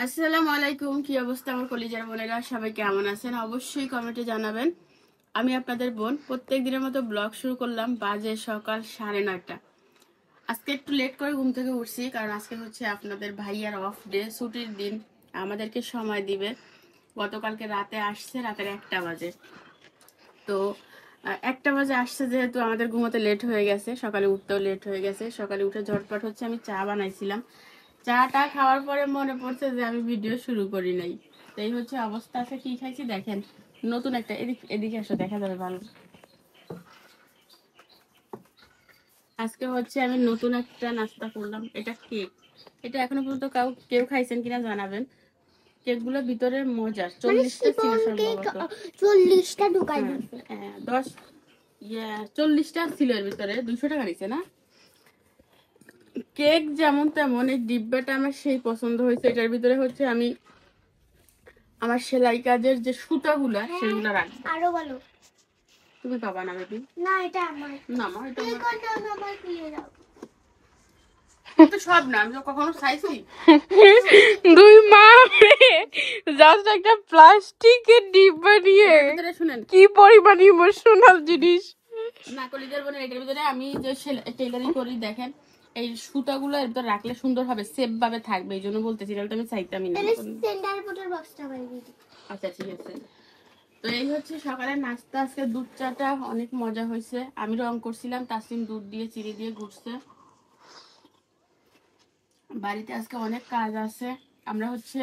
আসসালামু আলাইকুম। কি অবস্থা আমার কলিজার বোনেরা? সবাই কেমন আছেন? অবশ্যই কমেন্টে জানাবেন। আমি আপনাদের বোন প্রত্যেক দিনের মতো ব্লগ শুরু করলাম। বাজে সকাল 9:30। আজকে একটু লেট করে ঘুম থেকে উঠছি, কারণ আজকে হচ্ছে আপনাদের ভাইয়ার অফ ডে, ছুটির দিন, আমাদেরকে সময় দিবে। গতকালকে রাতে আসছে, রাতের 1টা বাজে। তো 1টা বাজে আসছে, যেহেতু আমাদের ঘুমোতে লেট হয়ে গেছে, সকালে উঠতেও লেট হয়ে গেছে। সকালে উঠে ঝটপট হচ্ছে আমি চা বানাইছিলাম। চাটা খাওয়ার পরে মনে পড়ছে যে আমি ভিডিও শুরু করি নাই। তো এই হচ্ছে অবস্থা। আছে কি খাইছি দেখেন, নতুন একটা, এদিকে আসো, দেখা যাবে ভালো। আজকে হচ্ছে আমি নতুন একটা নাস্তা করলাম। এটা কেক। এটা এখনো পর্যন্ত কেউ খাইছেন কিনা জানাবেন। কেকগুলো ভিতরে মজার। 40টা ছিল সম্ভবত। 40টা ঢুকাই দিচ্ছে। 40টা ছিল এর ভিতরে। 200 টাকা নিছে না? কেক যেমন তেমন এই ডিব্বাটা আমার সেই পছন্দ হয়েছে। এটার ভিতরে হচ্ছে আমি আমার সেলাই কাজের যে সুতাগুলা সেগুলো রাখবো। আরো ভালো তুমি পাবা না বেবি। না, এটা আমার। না মা, এটা আমার দিয়ে দাও। তো সব না, আমি তো কখনো চাইছি। দুই মা জাস্ট একটা প্লাস্টিকের ডিব্বা নিয়ে শুনেন কি পরিমাণ ইমোশনাল জিনিস। না কলিজার বোনের, এটার ভিতরে আমি যে টেলারিং করি দেখেন, এই সুতাগুলো এর ভিতরে রাখলে সুন্দর হবে, সেফ ভাবে থাকবে। এই জন্য বলতেছি, তাহলে তো আমি চাইতামই না। সেন্টার পটের বক্সটা বাইরে দিই। আচ্ছা ঠিক আছে। তো এই হচ্ছে সকালের নাস্তা। আজকে দুধ চাটা অনেক মজা হয়েছে। আমি রং করছিলাম, তাসিম দুধ দিয়ে চিনি দিয়ে ঘুরছে। বাড়িতে আজকে অনেক কাজ আছে। আমরা হচ্ছে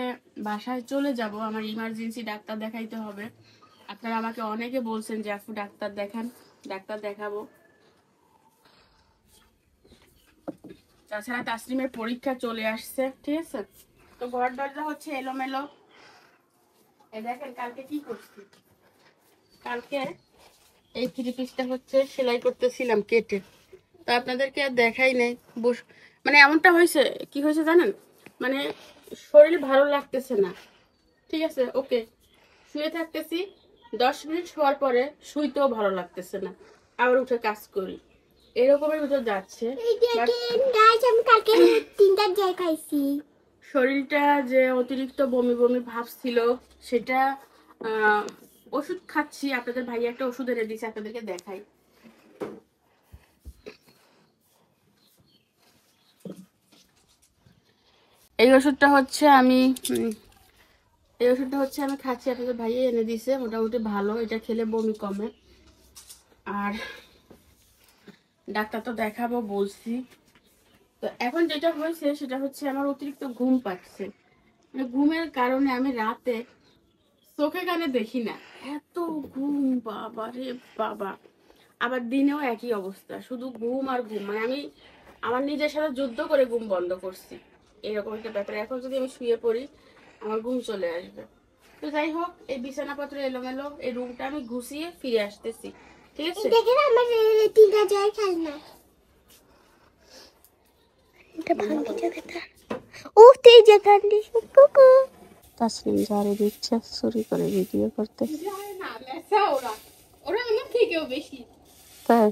বাসায় চলে যাব, আমার ইমার্জেন্সি ডাক্তার দেখাইতে হবে। আপনারা আমাকে অনেকে বলছেন যে আপু ডাক্তার দেখান, ডাক্তার দেখাবো। তাছাড়া তাসলিমের পরীক্ষা চলে আসছে, ঠিক আছে। তো ঘর দরজা হচ্ছে এলোমেলো। এই দেখেন কালকে কি করছি। কালকে এই 3 পিসটা হচ্ছে সেলাই করতেছিলাম কেটে। তো আপনাদেরকে আর দেখাই নাই। মানে এমনটা হয়েছে, কি হয়েছে জানেন, মানে শরীর ভালো লাগতেছে না, ঠিক আছে, ওকে, শুয়ে থাকতেছি। 10 মিনিট শোয়ার পরে শুইতেও ভালো লাগতেছে না, আবার উঠে কাজ করি, এরকমের ভিতর যাচ্ছে। শরীরটা যে অতিরিক্ত বমি বমি ভাব ছিল, সেটা ওষুধ খাচ্ছি। আপনাদের ভাই একটা ওষুধ এনে দিয়েছে, আপনাদেরকে দেখাই। এই ওষুধটা হচ্ছে আমি খাচ্ছি, আপনাদের ভাইয়া এনে দিছে। মোটামুটি ভালো, এটা খেলে বমি কমে। আর ডাক্তার তো দেখাবো বলছি। তো এখন যেটা হয়েছে সেটা হচ্ছে আমার অতিরিক্ত ঘুম পাচ্ছে। মানে ঘুমের কারণে আমি রাতে চোখে কানে দেখি না, এত ঘুম, বাবা রে বাবা। আবার দিনেও একই অবস্থা, শুধু ঘুম আর ঘুম। মানে আমি আমার নিজের সাথে যুদ্ধ করে ঘুম বন্ধ করছি, এরকম একটা ব্যাপার। এখন যদি আমি শুয়ে পড়ি আমার ঘুম চলে আসবে। তো যাই হোক, এই বিছানাপত্র এলোমেলো, এই রুমটা আমি গুছিয়ে ফিরে আসতেছি, ঠিক আছে। দেখেন আমার 3টা জয় খেলনা, এটা ভাঙি যাবে তা। ও তেই যে কান্দি কুকু। তাসলিম ঝাড়ু দিচ্ছে চুরি করে ভিডিও করতে। না মেসা ওরা, ওরা আমার থেকেও বেশি। তাই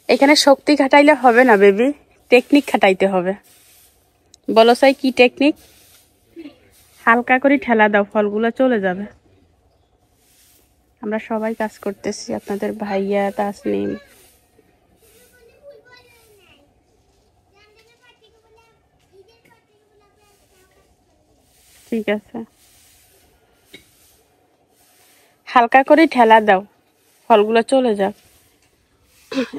এখানে শক্তি খাটাইলে হবে না বেবি, টেকনিক খাটাইতে হবে। বলো সাই কি টেকনিক? হালকা করে ঠেলা দাও, ফলগুলো চলে যাবে। আমরা সবাই কাজ করতেছি, আপনাদের ভাইয়া, তাসলিম। ঠিক আছে, হালকা করে ঠেলা দাও, ফলগুলো চলে যাক।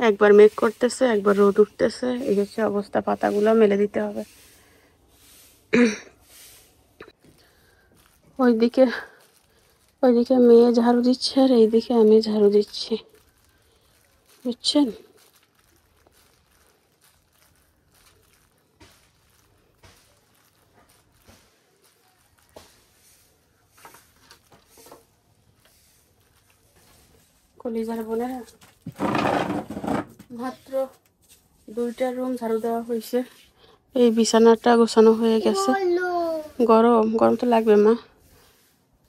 একবার মেঘ করতেছে, একবার রোদ উঠতেছে, এই হচ্ছে অবস্থা। পাতাগুলো মেলে দিতে হবে। ওইদিকে মেয়ে ঝাড়ু দিচ্ছে আর এইদিকে আমি ঝাড়ু দিচ্ছি, বুঝছেন। কলিজার বোনেরা, মাত্র 2টা রুম ঝাড়ু দেওয়া হয়েছে। এই বিছানাটা গোছানো হয়ে গেছে। গরম গরম তো লাগবে মা।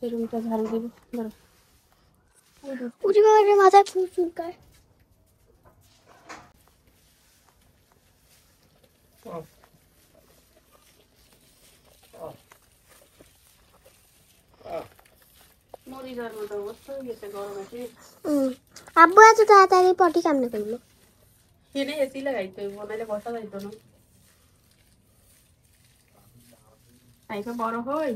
এই রুমটা ঝাড়ু দিব। মাথায় ফুল চুলকায়। যাওয়ার মতো অবস্থা হয়ে গেছে গরমে। আব্বু এত তাড়াতাড়ি পটি কেমনে করলো? এনে এসি লাগাইতে হইব, নাহলে বসা যাইতো না। আইফা বড় হই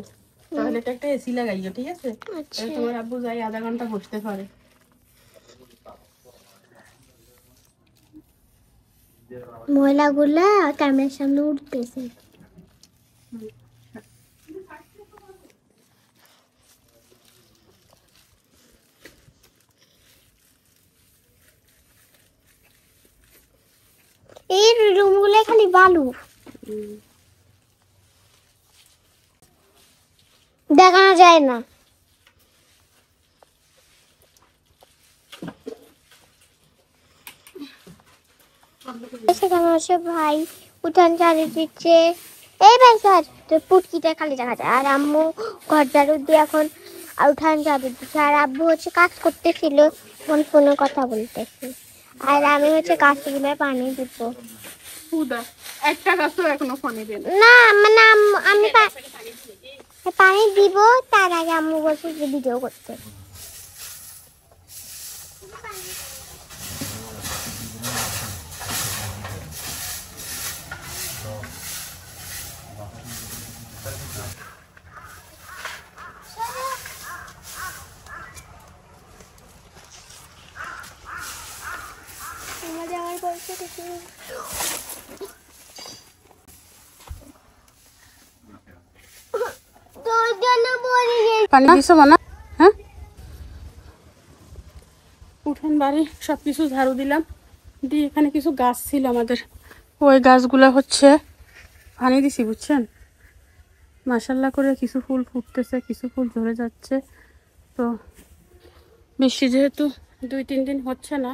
তাহলে তো একটা এসি লাগাইও, ঠিক আছে? আচ্ছা। তাহলে তোমার আব্বু যাই আধা ঘন্টা বসতে পারে। ময়লাগুলা ক্যামেরার সামনে উঠতেছে। এই রুমগুলো খালি বালু, দেখানো যায় না। সেখানে হচ্ছে ভাই উঠান ঝাড়ু দিচ্ছে, এই ভাই স্যার তো পুটকিটা খালি দেখা যায়। আর আম্মু ঘর ঝাড়ু দিয়ে এখন উঠান ঝাড়ু দিচ্ছে। আর আব্বু হচ্ছে কাজ করতেছিল, ফোনে কথা বলতেছে। আর আমি হচ্ছে গাছগুলো পানি দিব। একটা গাছ তো এখনো ফোনে দেন না মানে আমি পানি দিব, তার আগে আম্মু বলছে যে ভিডিও করতে। আমার বলছে কিছু পানি দিছো মানা? হ্যাঁ, উঠান বাড়ি সবকিছু ঝাড়ু দিলাম দিয়ে এখানে কিছু গাছ ছিল আমাদের, ওই গাছগুলা হচ্ছে পানি দিছি, বুঝছেন? মাশাআল্লাহ করে কিছু ফুল ফুটতেছে, কিছু ফুল ঝরে যাচ্ছে। তো বৃষ্টি যেহেতু 2-3 দিন হচ্ছে না,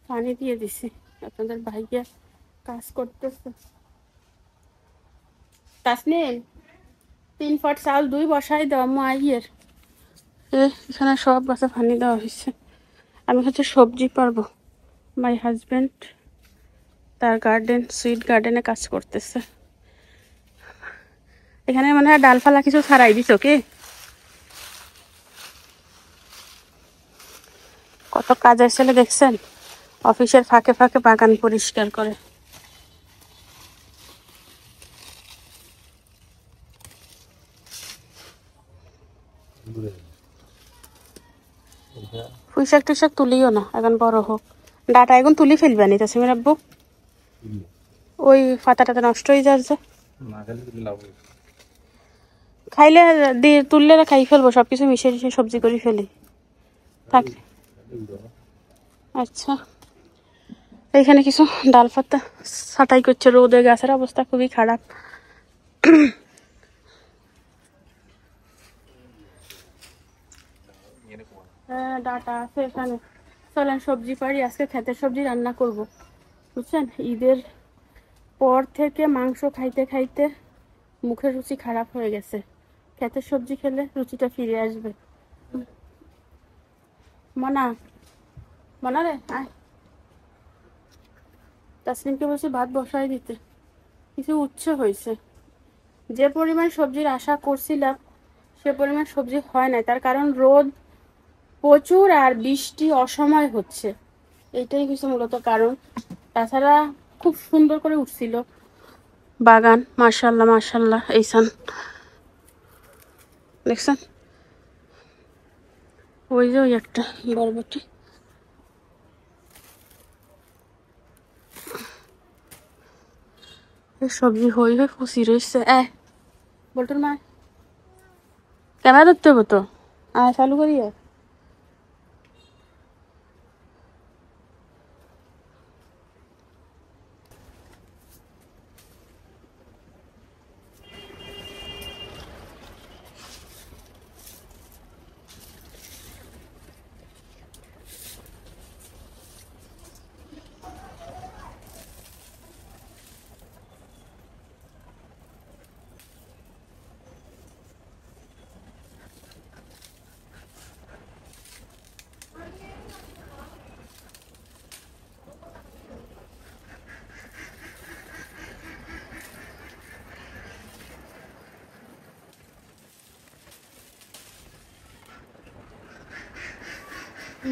পানি দিয়ে দিছি। আপনাদের ভাইয়া কাজ করতেছে। তাসনিম 3 ফট চাল 2 বসাই দেওয়া মাইয়ের। এখানে সব গাছে পানি দেওয়া হয়েছে। আমি হচ্ছে সবজি পারবো। মাই হাজবেন্ড তার গার্ডেন, সুইট গার্ডেনে কাজ করতেছে। এখানে মানে ডালফালা কিছু ছাড়াই দিছো কি? কত কাজের ছেলে দেখছেন, অফিসের ফাঁকে ফাঁকে বাগান পরিষ্কার করে। পুঁইশাক টুইশাক তুলিও না, এখন বড় হোক। ডাটা এখন তুলি ফেলবে নি তাসমির আব্বু, ওই পাতাটাতে নষ্ট হয়ে যাচ্ছে। খাইলে দিয়ে তুললে খাই ফেলবো, সবকিছু মিশিয়ে মিশিয়ে সবজি করে ফেলি থাক। আচ্ছা, এইখানে কিছু ডাল পাতা ছাটাই করছে রোদে, গাছের অবস্থা খুবই খারাপ। হ্যাঁ, ডাটা আছে এখানে। চলেন সবজি পারি, আজকে ক্ষেতের সবজি রান্না করব, বুঝছেন? ঈদের পর থেকে মাংস খাইতে খাইতে মুখের রুচি খারাপ হয়ে গেছে। ক্ষেতের সবজি খেলে রুচিটা ফিরে আসবে। মনা, মনা রে আয়। তাসলিমকে বলছি ভাত বসাই দিতে, কিছু উচ্ছে হয়েছে। যে পরিমাণ সবজির আশা করছিলাম সে পরিমাণ সবজি হয় না, তার কারণ রোদ প্রচুর আর বৃষ্টি অসময় হচ্ছে, এইটাই হচ্ছে মূলত কারণ। তাছাড়া খুব সুন্দর করে উঠছিল বাগান, মাশাআল্লাহ মাশাআল্লাহ। এইখান দেখছেন, ওই যে ওই একটা বরবটি। সবজি হই হয়ে ফুসি রয়েছে। বলটুর মা ক্যামেরা ধরতে হবো তো, চালু করিয়ে।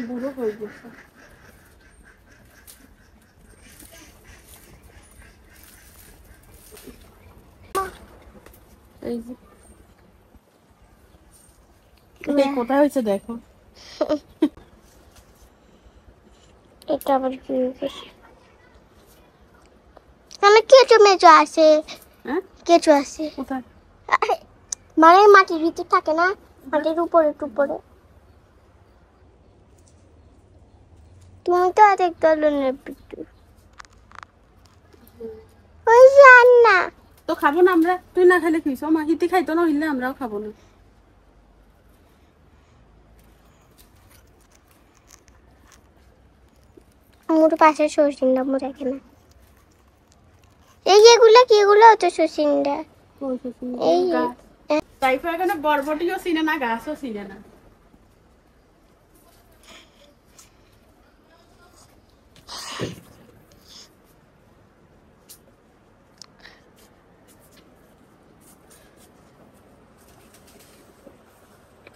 বুড়ো হয়ে গেছে। এই যে এই কোথায় হয়েছে দেখো। এটা আবার কি হয়েছে? তাহলে কেঁচো মেচো আছে, হ্যাঁ কেঁচো আছে কোথায়? মানে মাটির ভিতর থাকে না, মাটির উপরে টুপরে। তুমি তো আর দেখতে পারলো না পিট্টু। ওই জান না তো খাবো না আমরা, তুই না খেলে খাইছো, মা হিতি খাইতো না হইলে আমরাও খাবো না। মোর পাশে শসিন্দা মোর এখানে। এই এগুলা কি, এগুলো হচ্ছে শসিন্দা। এই তাইফা এখানে বরবটিও চিনে না, গাছও চিনে না।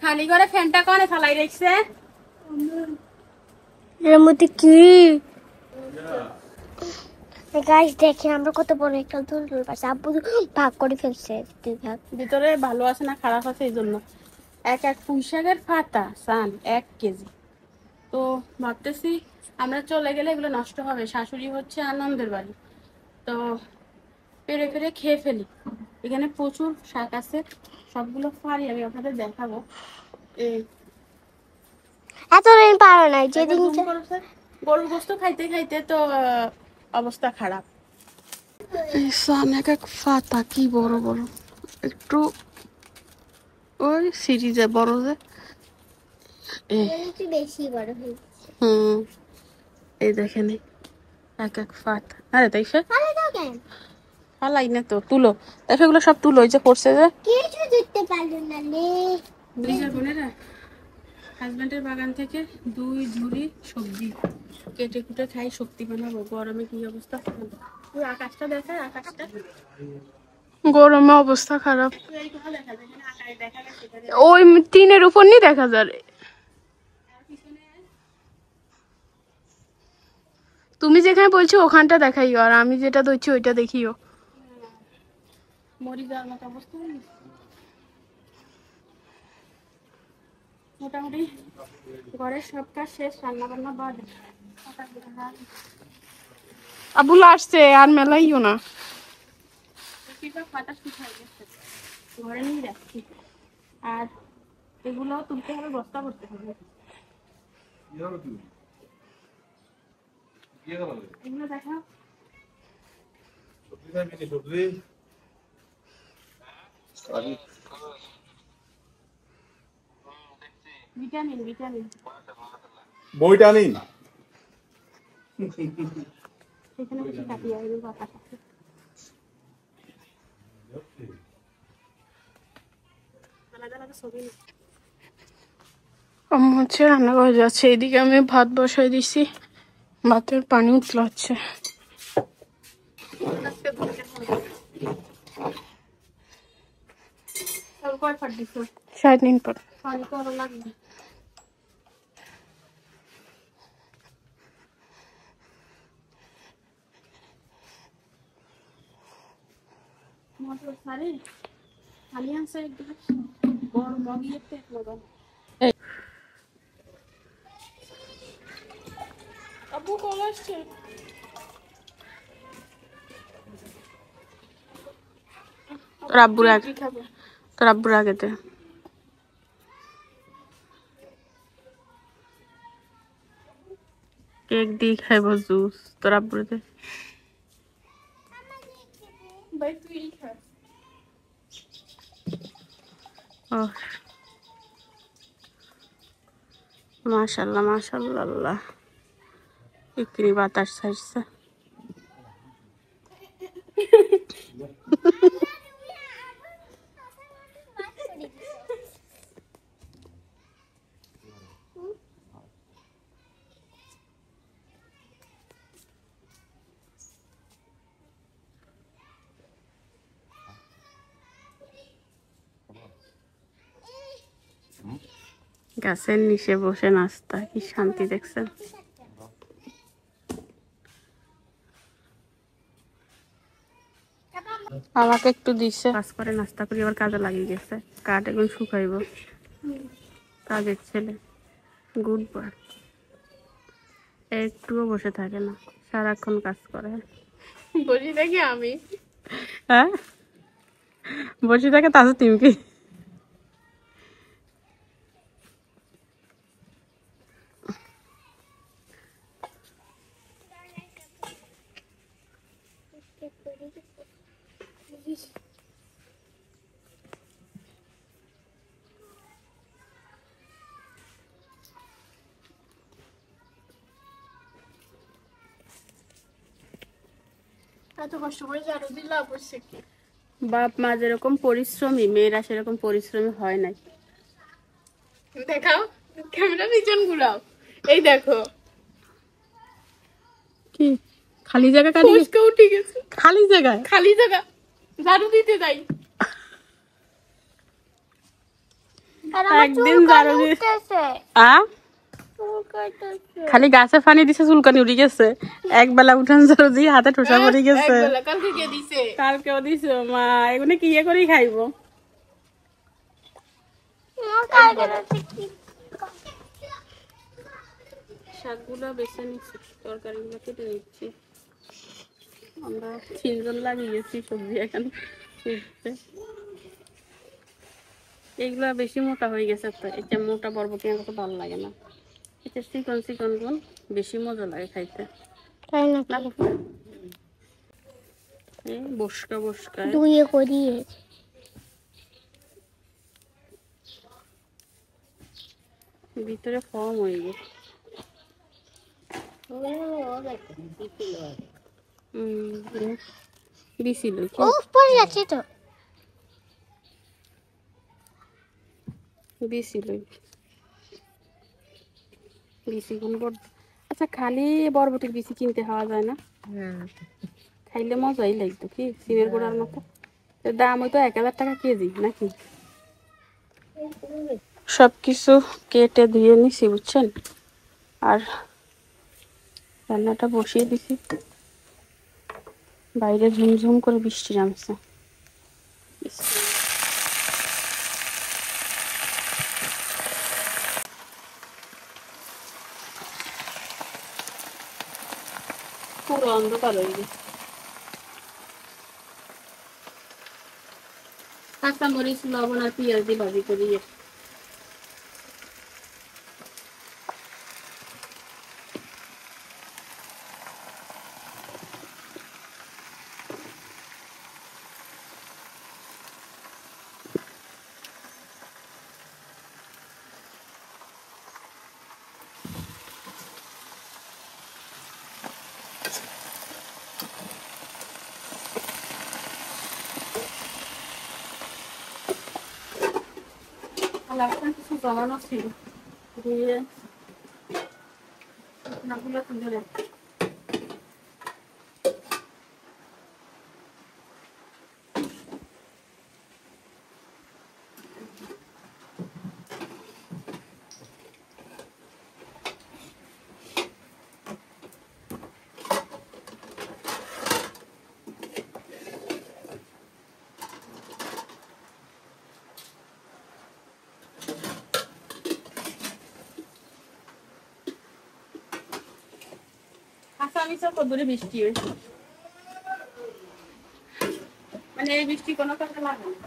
খালি করে ফ্যানটা কনে চালাই রাখছে। এর মধ্যে কি গাছ দেখেন, আমরা কত বড় একটা দুলদুল পাচ্ছি। আব্বু ভাগ করে ফেলছে, দুই ভাগ। ভিতরে ভালো আছে না খারাপ আছে এই জন্য। এক পুঁই শাকের পাতা সান 1 কেজি। তো ভাবতেছি আমরা চলে গেলে এগুলো নষ্ট হবে, শাশুড়ি হচ্ছে আনন্দের বাড়ি, তো পেরে পেরে খেয়ে ফেলি। এখানে প্রচুর শাক আছে, সবগুলো পারি, আমি আপনাদের দেখাবো। এই এতদিন পারো নাই যেদিন গরুর গোস্ত খাইতে খাইতে তো অবস্থা খারাপ। সান এক পাতা কি বড় বড়, একটু ওই সিরিজে বড় যে বেশি বড় হয়েছে। এই দেখেন এক পাতা। আরে তাই সে ফালাই না তো, তুলো দেখো, এগুলো সব তুলো, এই যে পড়ছে যে। কিছু দিতে পারলো না রে। দুইটা বোনেরা হাজবেন্ডের বাগান থেকে 2 ঝুড়ি সবজি কেটে কুটে খাই, শক্তি বানাবো। গরমে কি অবস্থা, পুরো আকাশটা দেখায়, আকাশটা গরমে অবস্থা খারাপ। এই কোথাও দেখা যায় না, আকাশ দেখা গেছে এখানে। ওই টিনের উপর নি দেখা যায়। আর পিছনে তুমি যেখানে বলছো ওখানটা দেখাইও, আর আমি যেটা ধরছি ওইটা দেখিও। মরি যাওয়ার মতো অবস্থা হয়ে গেছে। মোটামুটি ঘরের সব কাজ শেষ, রান্না বান্না বাদ। আবুল আসছে, আর মেলাইও না। পাতা শুকাই গেছে, ঘরে নিয়ে রাখছি। আর এগুলো তুলতে হবে, বস্তা করতে হবে। এগুলো দেখা ভিটামিন ভিটামিন বইটা নেই এখানে বেশি কাটি আর বাতা আছে। আলাদা আলাদা ছবি আম্মু হচ্ছে রান্না করে যাচ্ছে, এদিকে আমি ভাত বসাই দিছি, ভাতের পানি উতলাচ্ছে। কয় ফাট দিছো? 3.5 পর। পানি তো আরো লাগবে। মোটর সারি খালি আনছে একদম বড় মগিয়েতে মজা। আব্বু কল আসছে। তোর আব্বুর আগে, তোর আব্বুর আগেতে। কেক দিয়ে খাইব জুস, তোর আব্বুর দে। ভাই তুই খা। মাশাল্লাহ মাশাল্লাহ, একটু বাতাস ছাড়ছে। গাছের নিচে বসে নাস্তা, কি শান্তি দেখছেন। আমাকে একটু দিছে। কাজ করে নাস্তা করে আবার কাজে লাগিয়ে গেছে। কাঠ এখন শুকাইব। কাজের ছেলে, গুড বয়। একটুও বসে থাকে না, সারাক্ষণ কাজ করে। বসি থাকি আমি। হ্যাঁ, বসে থাকে তাহলে তুমি কি? এত কষ্ট করে ঝাড়ু দিলাম বসে কি। বাপ মা যেরকম পরিশ্রমী, মেয়েরা সেরকম পরিশ্রমী হয় নাই। দেখাও, ক্যামেরা পিছন ঘুরাও। এই দেখো, কি খালি জায়গা কাটি ফসকে উঠে গেছে। খালি জায়গায় খালি জায়গা ঝাড়ু দিতে যাই। আর আমার একদিন চুলকানি ঝাড়ু দিয়ে উঠতেছে, আ চুলকাইতেছে। খালি গাছে পানি দিছে, চুলকানি উড়ে গেছে। একবেলা উঠান ঝাড়ু দিয়ে হাতে ঠোসা পড়ে গেছে। একবেলা কালকে কে দিছে? কালকেও দিছে মা, এগুলো কি ইয়ে করেই খাইবো। আমার কালকে রাতে কি শাকগুলো বেছে নিচ্ছি, তরকারিগুলো কেটে নিচ্ছি। আমরা 3 জন লাগিয়ে গেছি সবজি এখানে তুলতে। এইগুলা বেশি মোটা হয়ে গেছে, তো এটা মোটা বরবটি আমার তো ভালো লাগে না। এটা চিকন চিকন গুণ বেশি মজা লাগে খাইতে। তাই না? লাগো এই বসকা বসকা দুইয়ে করিয়ে ভিতরে ফর্ম হয়ে গেছে। দিছিল কি ও পড়ে যাচ্ছে তো। দিছিল বিসি কোন বড়। আচ্ছা, খালি বরবটির বিসি কিনতে খাওয়া যায় না? খাইলে মজাই লাগতো কি সিমের গোড়ার মতো। এর দাম হয়তো 1000 টাকা কেজি নাকি। সবকিছু কেটে ধুয়ে নিছি বুঝছেন, আর রান্নাটা বসিয়ে দিছি। বাইরে ঝুমঝুম করে বৃষ্টি নামছে। পুরো অন্ধকার হয়ে গেছে। কাঁচা মরিচ, লবণ আর পেঁয়াজ দিয়ে ভাজি করিয়ে লাগটা কিছু জমানো ছিল, দিয়ে শুকনাগুলো তুলে রাখি। আসামিসা কদরে বৃষ্টি হয়েছে, মানে এই বৃষ্টি কোনো কাজে লাগে না।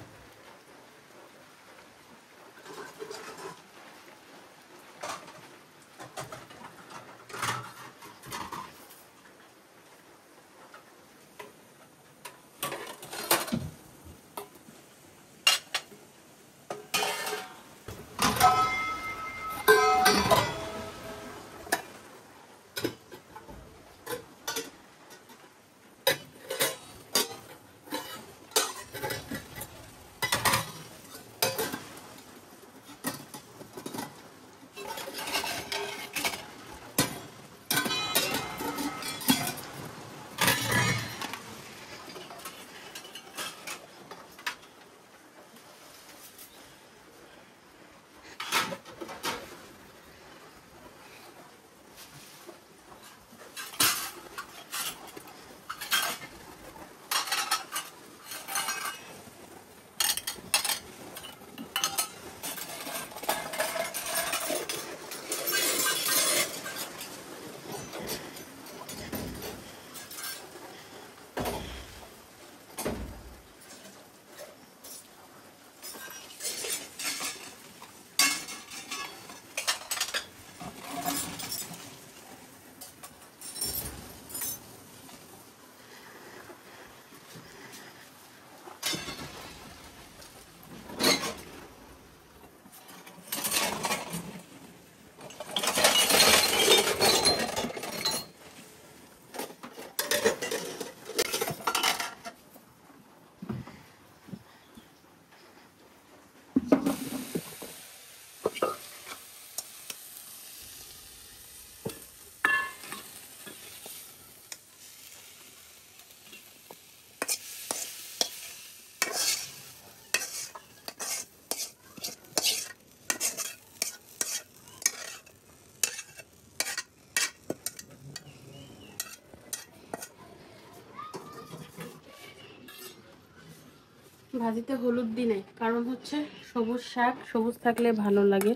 ভাজিতে হলুদ দিই নাই, কারণ হচ্ছে সবুজ শাক সবুজ থাকলে ভালো লাগে,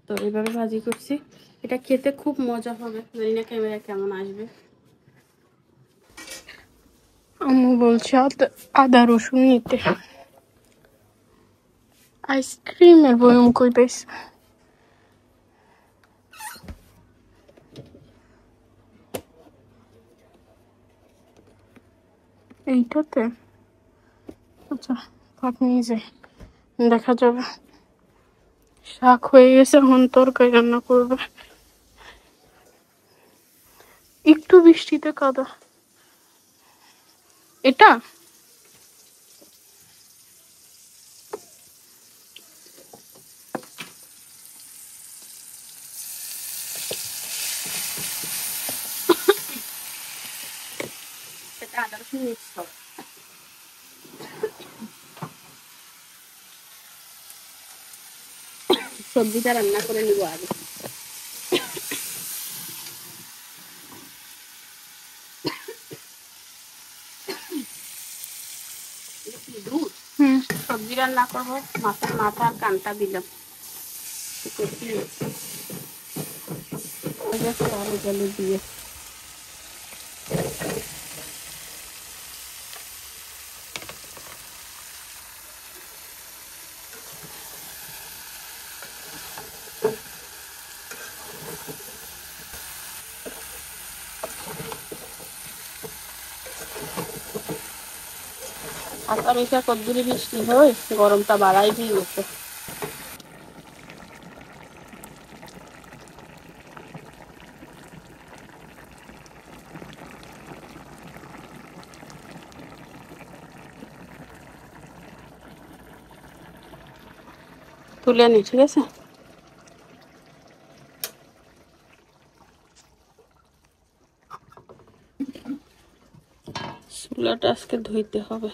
তো এইভাবে ভাজি করছি। এটা খেতে খুব মজা হবে, জানি না ক্যামেরা কেমন আসবে। আম্মু বলছে আদা রসুন নিতে। আইসক্রিমের বয়ম কই পাইছে? এইটাতে? আচ্ছা থাক, নিয়ে যাই, দেখা যাবে। শাক হয়ে গেছে, এখন তরকারি রান্না করবে। একটু বৃষ্টিতে কাদা। এটা এটা আদা রসুন মিক্স হবে। সবজিটা রান্না করে নিব আগে। হুম, সবজি রান্না করবো, মাছের মাথা আর কানটা দিলাম। আলু টালু দিয়ে আসামিটা কদ্দুরি বৃষ্টি হয়, গরমটা বাড়াই দিয়ে গেছে। তুলে নি, ঠিক আছে। চুলাটা আজকে ধুইতে হবে।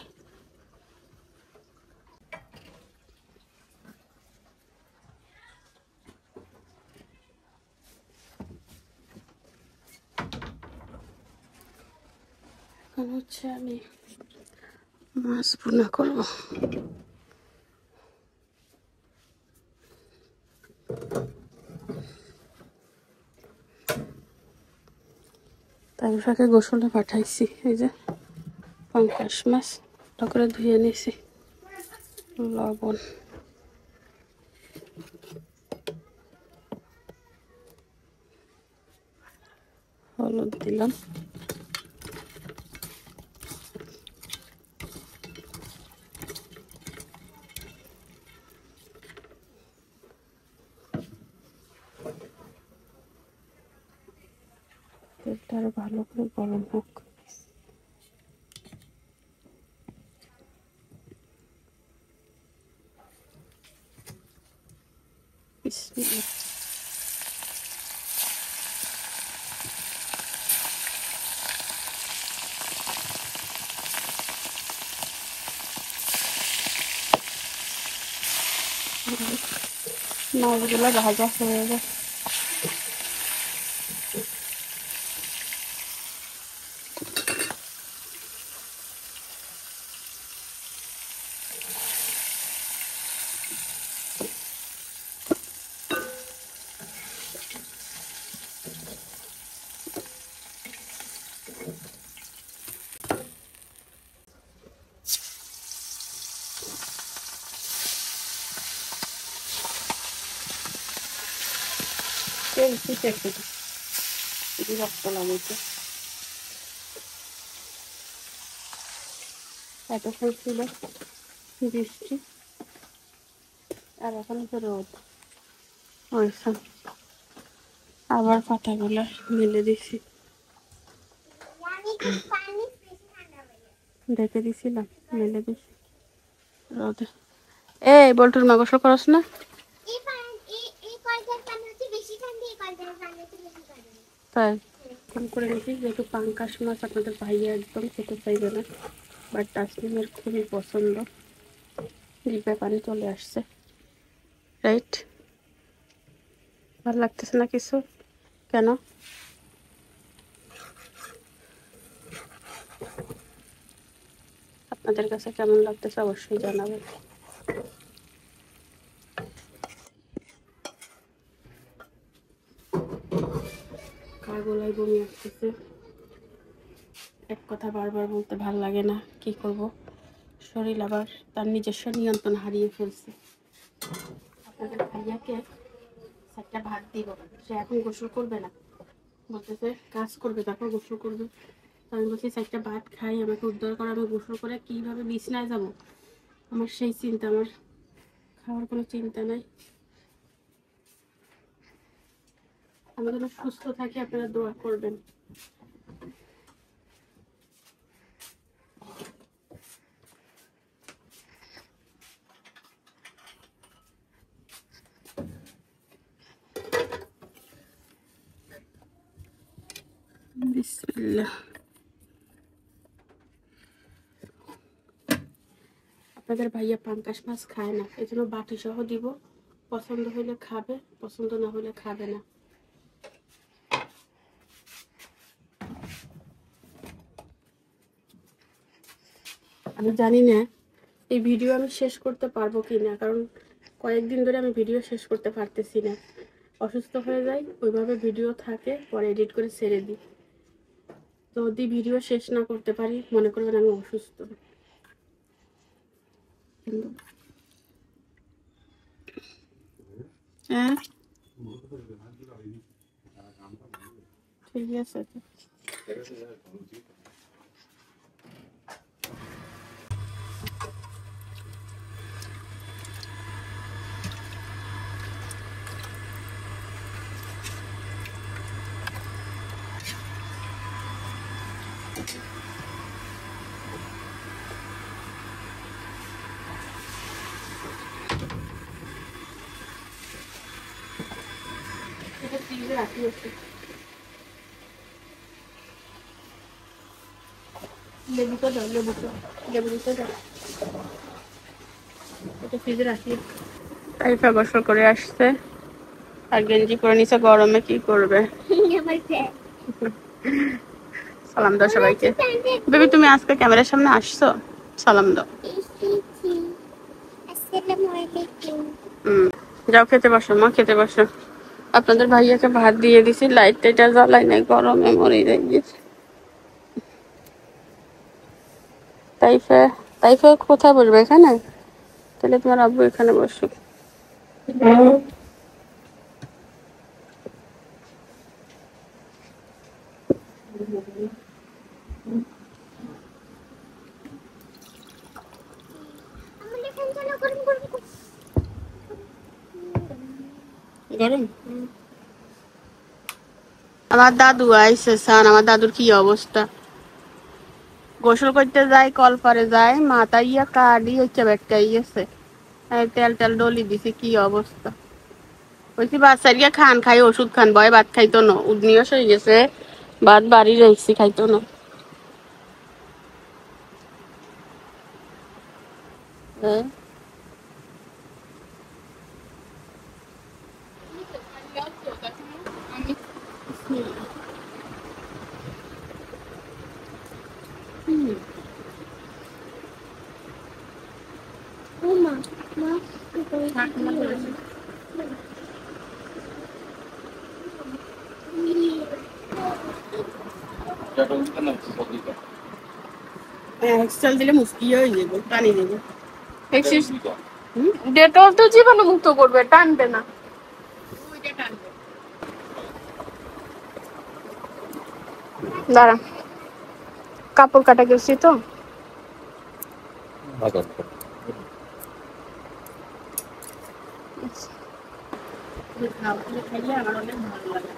এখন হচ্ছে আমি মাছ ভুনা করবো। তার ফাঁকে গোসলে পাঠাইছি, এই যে পাঙ্কাশ মাছ ভালো করে ধুয়ে নিছি, লবণ হলুদ দিলাম। তেলটা আরো ভালো করে গরম হোক। বিসমিল্লাহ। মাছগুলো ভাজা হয়ে গেছে। তেল পিঠে একটু বিরক্ত লাগছে। এতক্ষণ ছিল বৃষ্টি, আর এখন তো রোদ হয়েছে। আবার পাতাগুলো মেলে দিছি, ডেকে দিছিলাম, মেলে দিছি রোদে। এই বল্টুর মা গোসল করস না? তাই ফোন করে নিছি, যেহেতু পাঙ্কাশ মাছ আপনাদের ভাইয়া একদম খেতে চাইবে না, বাট তাসলিমের খুবই পছন্দ। জিভে পানি চলে আসছে, রাইট? ভালো লাগতেছে না কিছু? কেন? আপনাদের কাছে কেমন লাগতেছে অবশ্যই জানাবেন। কার গলায় বমি আসতেছে, এক কথা বারবার বলতে ভাল লাগে না, কি করব, শরীর আবার তার নিজস্ব নিয়ন্ত্রণ হারিয়ে ফেলছে। আপনাদের ভাইয়াকে একটা ভাত দিব, সে এখন গোসল করবে না, বলতেছে কাজ করবে তারপর গোসল করবে। তো আমি বলছি একটা ভাত খাই, আমাকে উদ্ধার করে, আমি গোসল করে কীভাবে বিছনায় যাব, আমার সেই চিন্তা, আমার খাওয়ার কোনো চিন্তা নাই। আমি যেন সুস্থ থাকি, আপনারা দোয়া করবেন। বিসমিল্লাহ। আপনাদের ভাইয়া পাঙ্কাশ মাছ খায় না, এই জন্য বাটি সহ দিব, পছন্দ হলে খাবে, পছন্দ না হলে খাবে না। আমি জানি না এই ভিডিও আমি শেষ করতে পারবো কি না, কারণ কয়েকদিন ধরে আমি ভিডিও শেষ করতে পারতেছি না, অসুস্থ হয়ে যাই, ওইভাবে ভিডিও থাকে, পরে এডিট করে ছেড়ে দিই। তো যদি ভিডিও শেষ না করতে পারি মনে করবেন আমি অসুস্থ। হ্যাঁ ঠিক আছে। এটা ফ্রিজে রাখি আছে, লেবুটা দাও, লেবু দিতে দাও, এটা ফ্রিজে রাখি। তাইফা গোসল করে আসছে আর গেঞ্জি পরে নিচে, গরমে কি করবে। সালাম দাও সবাইকে। বেবি তুমি আজকে ক্যামেরার সামনে আসছো, সালাম দাও। যাও খেতে বসো মা, খেতে বসো। আপনাদের ভাইয়াকে ভাত দিয়ে দিছি, লাইট এটা জ্বালাই নাই, গরমে মরে গেছে। তাইফা কোথায় বসবে, এখানে? তাহলে তোমার আব্বু এখানে বসো। গরম। আমার দাদু আইসে সান, আমার দাদুর কি অবস্থা, গোসল করতে যায়, কল পারে যায়, মাথা ইয়া কাটি হচ্ছে বেটকাই গেছে, তেল টেল ডলি দিছে, কি অবস্থা। বলছি বাচ্চারিয়া খান, খাই ওষুধ খান, ভয় ভাত খাইতো না, উদনিয়স হয়ে গেছে, ভাত বাড়ি রাখছি, খাইতো না। হ্যাঁ এক্সেল দিলে মুশকিল হয়ে যাবে, টানি দেবে। ডেটল তো জীবাণু মুক্ত করবে, টানবে না। দাঁড়া, কাপড় কাটা গেছি তো। খাইলে আমার অনেক ভালো লাগে।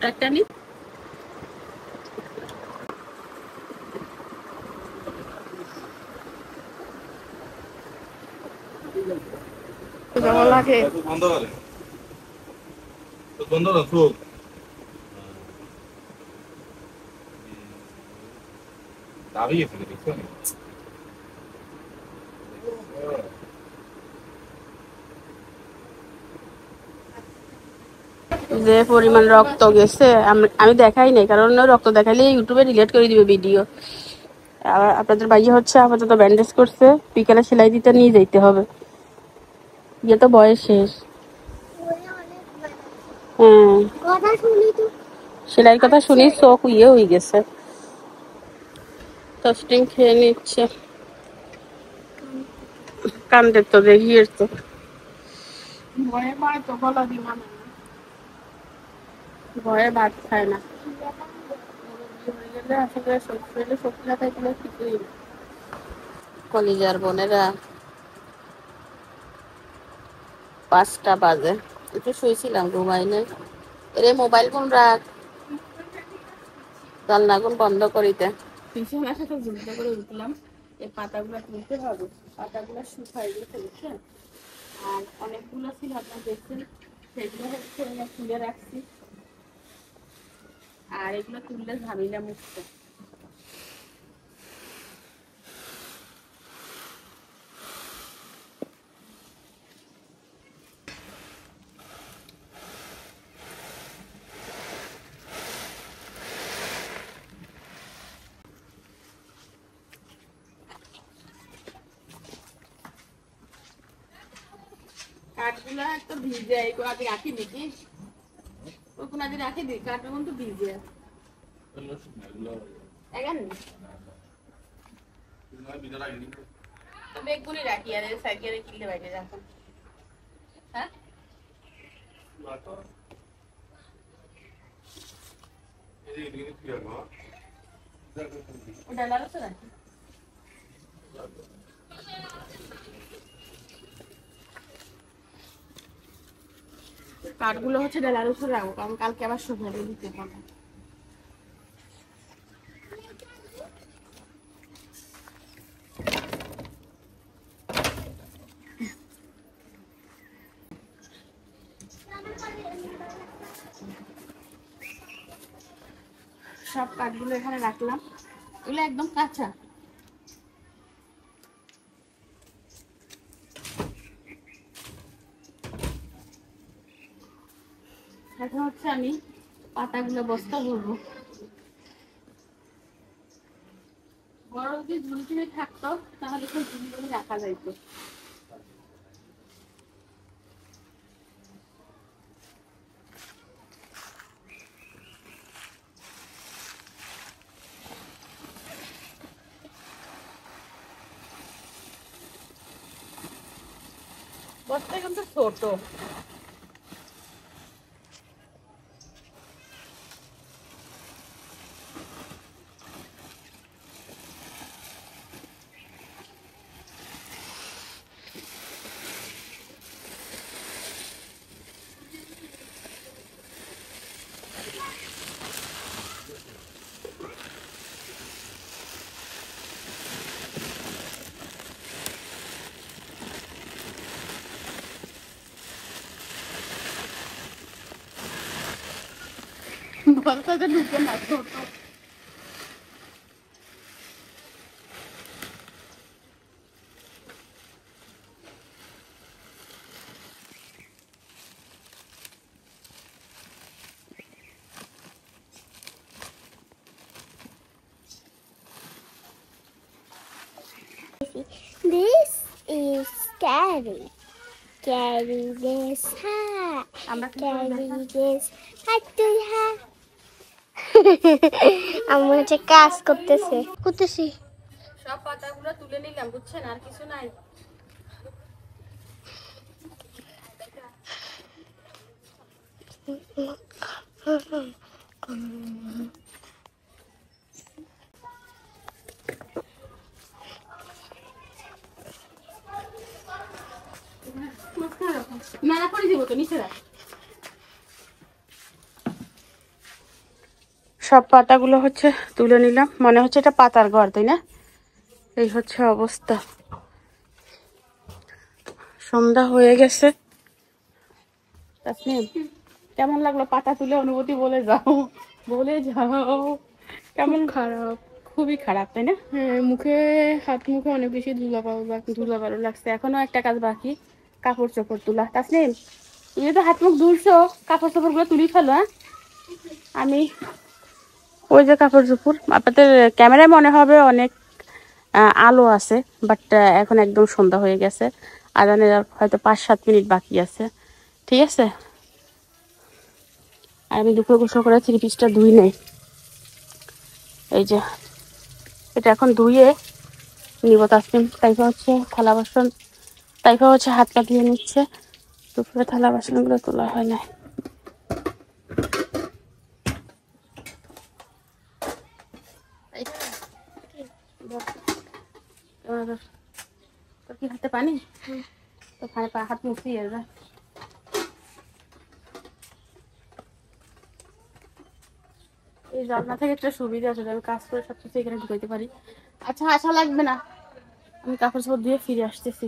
একটা নি ভালো লাগে। বন্ধ করে বন্ধ না তো দাঁড়িয়ে গেছে দেখছো। যে পরিমাণ রক্ত গেছে আমি দেখাই নাই, কারণ রক্ত দেখাইলে ইউটিউবে ডিলিট করে দিবে ভিডিও। আর আপনাদের ভাইয়া হচ্ছে আপাতত ব্যান্ডেজ করছে, বিকেলে সেলাই দিতে নিয়ে যাইতে হবে, ইয়ে তো বয়স শেষ। হ্যাঁ, কথা শুনি তো। সেলাইয়ের কথা শুনি চোখ ইয়ে হয়ে গেছে। টস্টিং খেয়ে নিচ্ছে, কান্দের তো দেখি এর তো ভয়ে পায় তো গলা দিয়ে মানে না। ভয়ে ভাত খায় না। হয়ে গেলে আসলে শরীরে শক্তি না থাকলে কিছুই না। কলিজার বোনেরা, 5টা বাজে, একটু শুয়েছিলাম, ঘুমাই নাই। এরে মোবাইল ফোন রাখ, জানলাগুন বন্ধ করিতে। বিছানার সাথে যুদ্ধ করে উঠলাম, এই পাতাগুলো তুলতে হবে। পাতাগুলো শুকাই গেছে বুঝছেন, আর অনেকগুলো ছিল আপনার দেখছেন, সেগুলো হচ্ছে তুলে রাখছি। আর এগুলো তুললে ঝামেলা মুক্ত। কাঠগুলা তো ভিজে, এগুলো আগে রাখি নাকি, ওই কোন আগে রাখি দিই, কাঠগুলো তো ভিজে এখন তো বেগুনি রাখি, আর সাইকেলে কিনলে বাইরে রাখুন। হ্যাঁ, ওটা লাগাচ্ছে নাকি? কাঠগুলো হচ্ছে ডেলার উপরে রাখবো, কারণ কালকে আবার শুকাতে দিতে হবে। সব কাঠগুলো এখানে রাখলাম, এগুলো একদম কাঁচা। এখন হচ্ছে আমি পাতাগুলো বস্তা ভরবো। বড় যদি ঝুলঝুলি থাকতো তাহলে তো ঝুলঝুলি রাখা যাইতো। বস্তা কিন্তু ছোট। বস্তাতে ঢুকে না, ছোট। This is scary. Carry this hat. Carry this hat to hat. আমার হচ্ছে কাজ করতেছি। সব পাতাগুলো তুলে নিলাম বুঝছেন, আর কিছু নাই। না করে দিব তো, নিচে রাখ। সব পাতাগুলো হচ্ছে তুলে নিলাম, মনে হচ্ছে এটা পাতার ঘর, তাই না? এই হচ্ছে অবস্থা। সন্ধ্যা হয়ে গেছে। তাসনিম, কেমন লাগলো পাতা তুলে অনুভূতি বলে যাও, বলে যাও। কেমন? খারাপ, খুবই খারাপ, তাই না? হ্যাঁ, হাত মুখে অনেক বেশি ধুলা পাওয়া বাকি। ধুলা ভালো লাগছে। এখনো একটা কাজ বাকি, কাপড় চোপড় তোলা। তাসনিম, তুমি তো হাত মুখ ধুলছো, কাপড় চাপড় গুলো তুলি ফেলো। হ্যাঁ, আমি ওই যে কাপড় চোপড়, আপনাদের ক্যামেরায় মনে হবে অনেক আলো আছে, বাট এখন একদম সন্ধ্যা হয়ে গেছে। আজানের আর হয়তো 5-7 মিনিট বাকি আছে। ঠিক আছে, আর আমি দুপুরে গোসল করে 3 পিসটা ধুই নেই। এই যে এটা এখন ধুয়ে নিব তাসনিম। তাইফা হচ্ছে থালা বাসন, তাইফা হচ্ছে হাত পা ধুয়ে নিচ্ছে। দুপুরে থালা বাসনগুলো তোলা হয় না। তোর কি হাতে পানি? তো হাত মুছিয়ে যা। এই জানলা থেকে একটা সুবিধা আছে, আমি কাজ করে সবকিছু এখানে ঢুকাইতে পারি। আচ্ছা, আসা লাগবে না, আমি কাপড় চোপড় দিয়ে ফিরে আসতেছি।